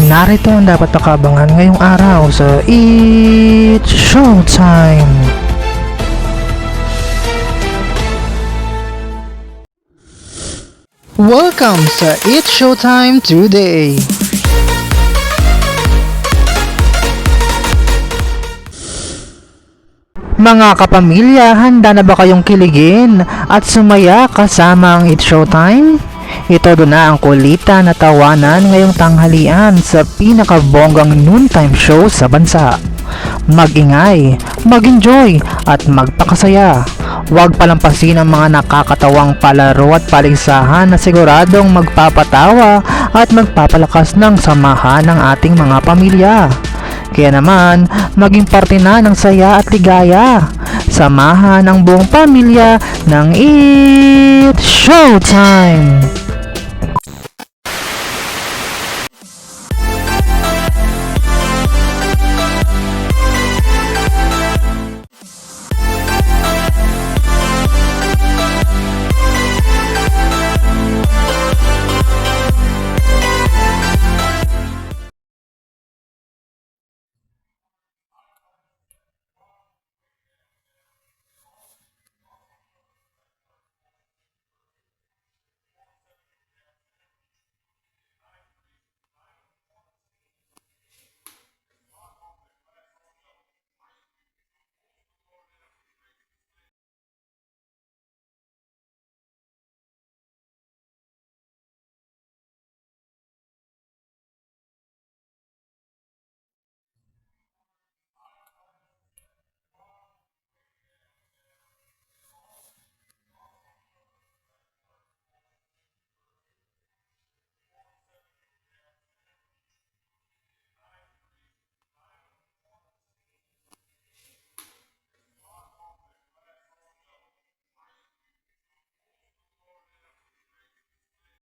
Narito ang dapat pakabangan ngayong araw sa It's Showtime! Welcome sa It's Showtime today! Mga kapamilya, handa na ba kayong kiligin at sumaya kasama ang It's Showtime? Ito doon na ang kulita na tawanan ngayong tanghalian sa pinakabonggang noontime show sa bansa. Mag-ingay, mag-enjoy at magpakasaya. Huwag palampasin ang mga nakakatawang palaro at paligsahan na siguradong magpapatawa at magpapalakas ng samahan ng ating mga pamilya. Kaya naman, maging parte na ng saya at ligaya. Samahan ang buong pamilya ng It's Showtime!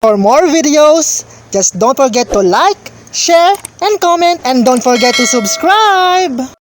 For more videos, just don't forget to like, share, and comment, and don't forget to subscribe!